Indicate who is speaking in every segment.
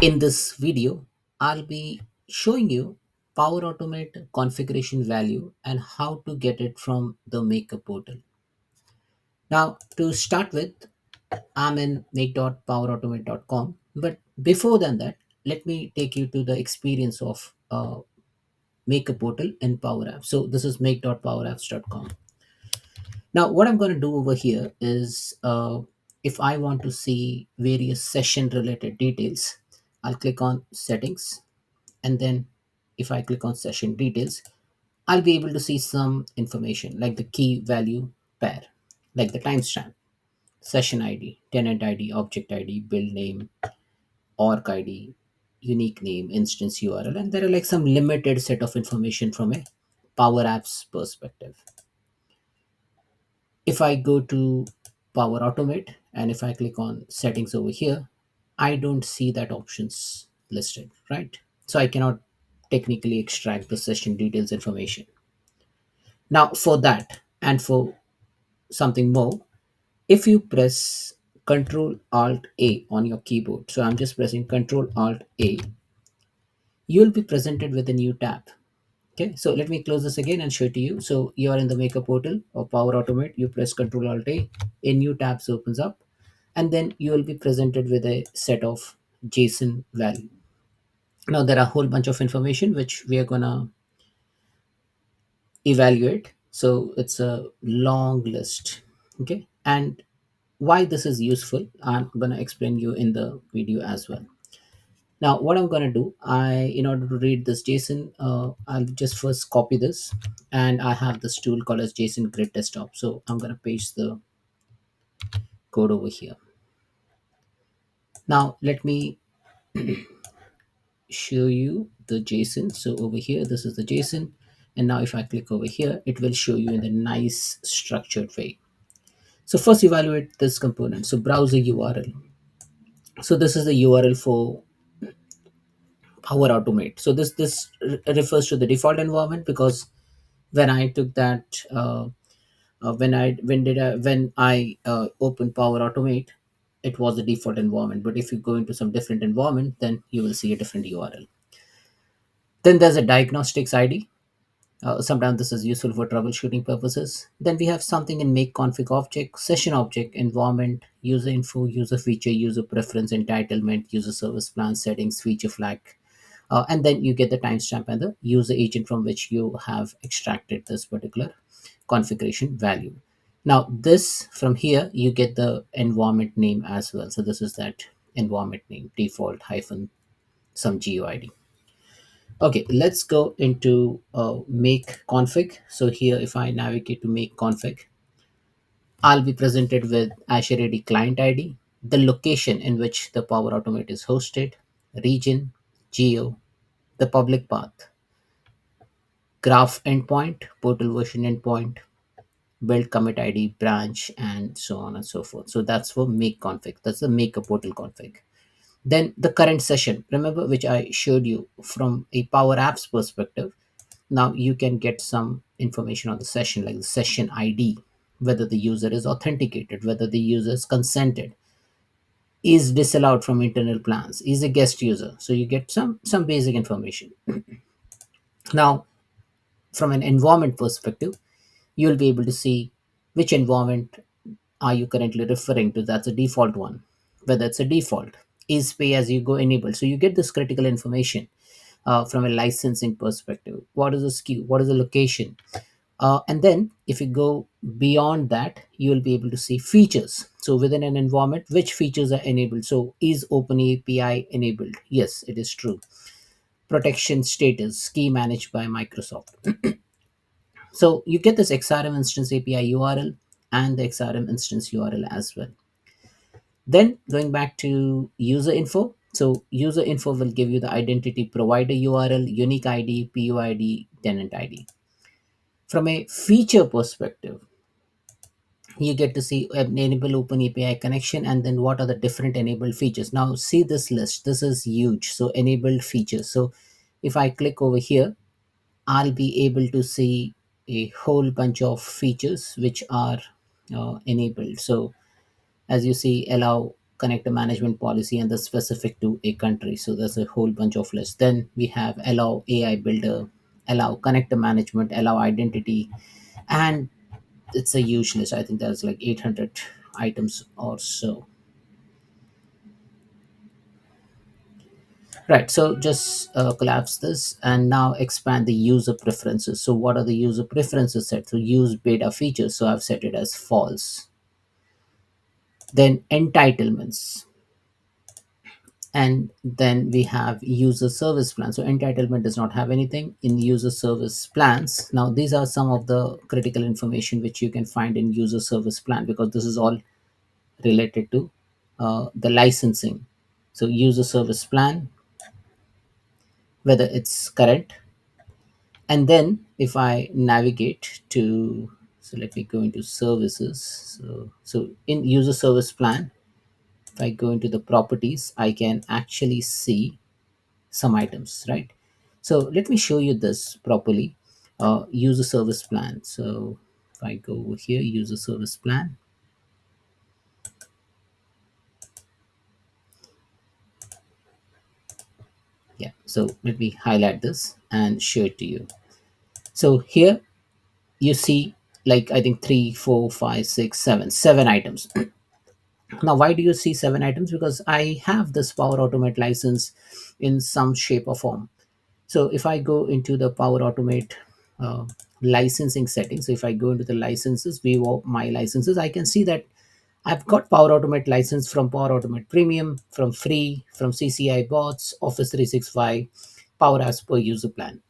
Speaker 1: In this video, I'll be showing you Power Automate configuration value and how to get it from the Maker portal. Now, to start with, I'm in make.powerautomate.com. But before than that, let me take you to the experience of Maker portal in Power Apps. So this is make.powerapps.com. Now, what I'm going to do over here is if I want to see various session related details, I'll click on settings, and then if I click on session details, I'll be able to see some information like the key value pair, like the timestamp, session ID, tenant ID, object ID, build name, org ID, unique name, instance URL, and there are like some limited set of information from a Power Apps perspective. If I go to Power Automate and if I click on settings over here, I don't see that options listed, right? So I cannot technically extract the session details information. Now, for that and for something more, if you press Ctrl Alt A on your keyboard, so I'm just pressing Ctrl Alt A, you'll be presented with a new tab. Okay, so let me close this again and show it to you. So you are in the Maker portal or Power Automate, you press Ctrl Alt A new tab opens up, and then you will be presented with a set of JSON value. Now there are a whole bunch of information which we are gonna evaluate. So it's a long list. Okay, and why this is useful, I'm gonna explain you in the video as well. Now, what I'm going to do, in order to read this JSON, I'll just first copy this, and I have this tool called as JSON Grid Desktop. So I'm going to paste the code over here. Now, let me show you the JSON. So over here, this is the JSON. And now if I click over here, it will show you in a nice structured way. So first evaluate this component. So browser URL. So this is the URL for Power Automate. So this refers to the default environment because when I took that when I open Power Automate, it was the default environment. But if you go into some different environment, then you will see a different URL. Then there's a diagnostics ID. Sometimes this is useful for troubleshooting purposes. Then we have something in make config object, session object, environment, user info, user feature, user preference, entitlement, user service plan, settings, feature flag. And then you get the timestamp and the user agent from which you have extracted this particular configuration value. Now this from here you get the environment name as well. So this is that environment name, default hyphen some GUID. Okay, let's go into make config. So here if I navigate to make config, I'll be presented with Azure AD client ID, the location in which the Power Automate is hosted, region, geo, the public path, graph endpoint, portal version endpoint, build commit ID, branch, and so on and so forth. So that's for make config. That's the make a portal config. Then the current session, remember, which I showed you from a Power Apps perspective. Now you can get some information on the session, like the session ID, whether the user is authenticated, whether the user is consented, is disallowed from internal plans, is a guest user. So you get some basic information. Now, from an environment perspective, you'll be able to see which environment are you currently referring to. That's a default one, whether it's a default, is pay as you go enabled. So you get this critical information from a licensing perspective. What is the SKU, what is the location, and then if you go beyond that, you will be able to see features. So within an environment, which features are enabled. So is open API enabled? Yes, it is true. Protection status, key managed by Microsoft. So you get this XRM instance API URL and the XRM instance URL as well. Then going back to user info. So user info will give you the identity provider URL, unique ID, PUID, tenant ID. From a feature perspective, you get to see enable open API connection and then what are the different enabled features. Now see this list. This is huge. So enabled features. So if I click over here, I'll be able to see a whole bunch of features which are enabled. So as you see, allow connector management policy and the specific to a country. So there's a whole bunch of lists. Then we have allow AI builder, allow connector management, allow identity, and it's a huge list. I think there's like 800 items or so. Right. So just collapse this and now expand the user preferences. So what are the user preferences set? So use beta features. So I've set it as false. Then entitlements. And then we have user service plan. So entitlement does not have anything in user service plans. Now these are some of the critical information which you can find in user service plan, because this is all related to the licensing. So user service plan, whether it's current. And then if I navigate to, so let me go into services. So in user service plan, if I go into the properties, I can actually see some items, right? So let me show you this properly. User service plan. So if I go over here, user service plan. Yeah. So let me highlight this and show it to you. So here you see, like, I think three, four, five, six, seven items. Now, why do you see seven items? Because I have this Power Automate license in some shape or form. So if I go into the Power Automate uh, licensing settings, so if I go into the licenses, view of my licenses, I can see that I've got Power Automate license from Power Automate Premium, from Free, from CCI Bots, Office 365, Power Apps per user plan.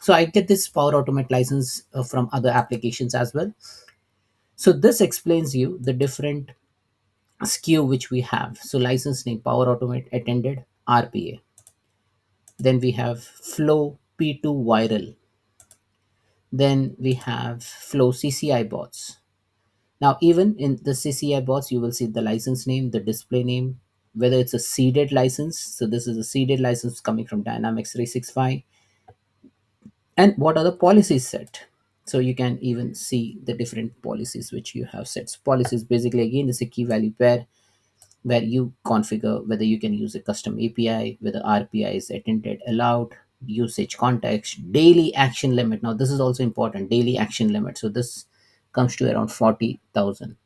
Speaker 1: So I get this Power Automate license from other applications as well. So this explains you the different SKU which we have. So license name, Power Automate Attended, RPA. Then we have Flow P2 Viral. Then we have Flow CCI bots. Now, even in the CCI bots, you will see the license name, the display name, whether it's a seeded license. So this is a seeded license coming from Dynamics 365. And what are the policies set? So you can even see the different policies which you have set. So policies basically again is a key value pair where you configure whether you can use a custom API, whether RPI is attended, allowed, usage context, daily action limit. Now, this is also important, daily action limit. So this comes to around 40,000.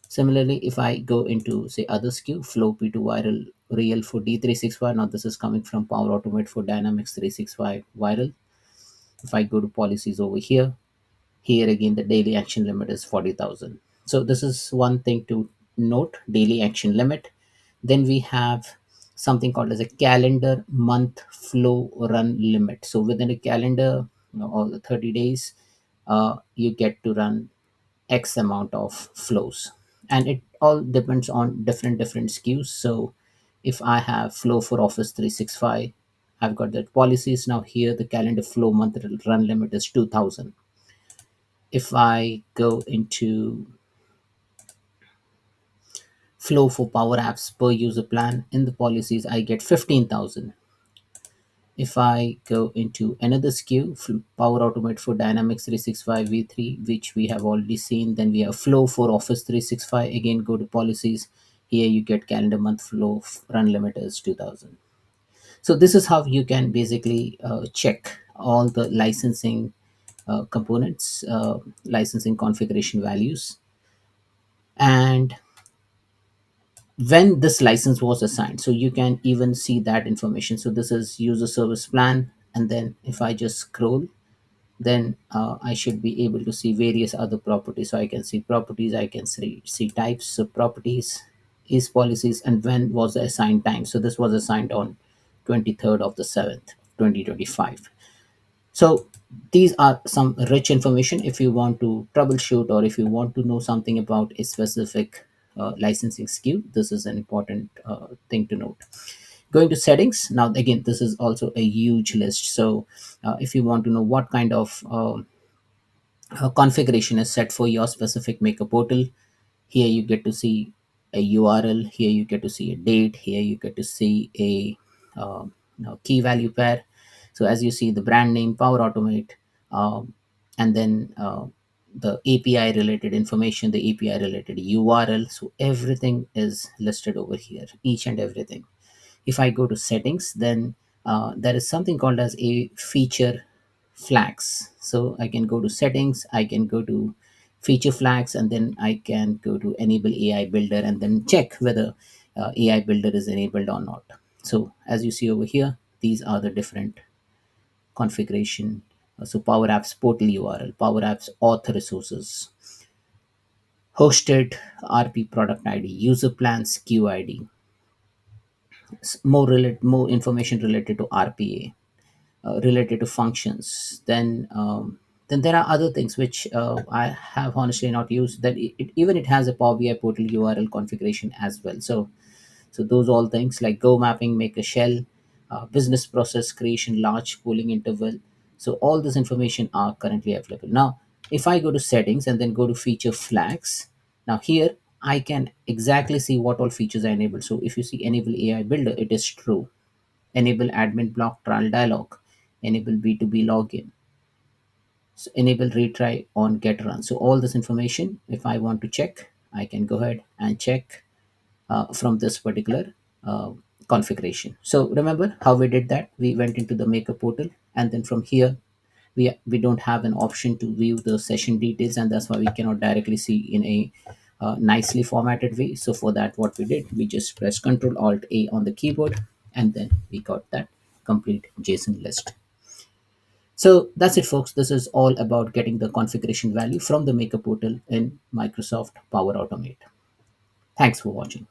Speaker 1: Similarly, if I go into, say, other SKU, Flow P2 Viral Real for D365, now this is coming from Power Automate for Dynamics 365 Viral. If I go to policies over here, here again, the daily action limit is 40,000. So this is one thing to note, daily action limit. Then we have something called as a calendar month flow run limit. So within a calendar, or the 30 days, you get to run X amount of flows. And it all depends on different SKUs. So if I have flow for Office 365, I've got that policies. Now here the calendar flow month run limit is 2000. If I go into flow for Power Apps per user plan in the policies, I get 15,000. If I go into another SKU, Power Automate for Dynamics 365 V3, which we have already seen, then we have Flow for Office 365. Again, go to policies. Here you get calendar month flow run limit is 2000. So this is how you can basically check all the licensing components, licensing configuration values, and when this license was assigned. So you can even see that information. So this is user service plan. And then if I just scroll, then I should be able to see various other properties. So I can see properties, I can see types. So properties is policies, and when was the assigned time. So this was assigned on 23rd of the 7th, 2025. So these are some rich information if you want to troubleshoot, or if you want to know something about a specific licensing SKU. This is an important thing to note. Going to settings, now again, this is also a huge list. So if you want to know what kind of configuration is set for your specific maker portal, here you get to see a URL, here you get to see a date, here you get to see a key value pair. So as you see, the brand name, Power Automate, and then the API related information, the API related URL. So everything is listed over here, each and everything. If I go to settings, then there is something called as a feature flags. So I can go to settings, I can go to feature flags, and then I can go to enable AI builder and then check whether AI builder is enabled or not. So as you see over here, these are the different configuration. So Power Apps portal URL, Power Apps auth resources, hosted RP product ID, user plans QID, more information related to RPA, related to functions. Then there are other things which I have honestly not used. That even it has a Power BI portal URL configuration as well. So those all things like Go mapping, make a shell, business process creation, large pooling interval. So all this information are currently available. Now, if I go to settings and then go to feature flags, now here I can exactly see what all features are enabled. So if you see enable AI builder, it is true. Enable admin block trial dialog, enable B2B login, so enable retry on get run. So all this information, if I want to check, I can go ahead and check from this particular configuration. So remember how we did that? We went into the maker portal, and then from here we don't have an option to view the session details, and that's why we cannot directly see in a nicely formatted way. So for that, what we did, we just press Ctrl Alt A on the keyboard, and then we got that complete JSON list. So that's it, folks. This is all about getting the configuration value from the maker portal in Microsoft Power Automate. Thanks for watching.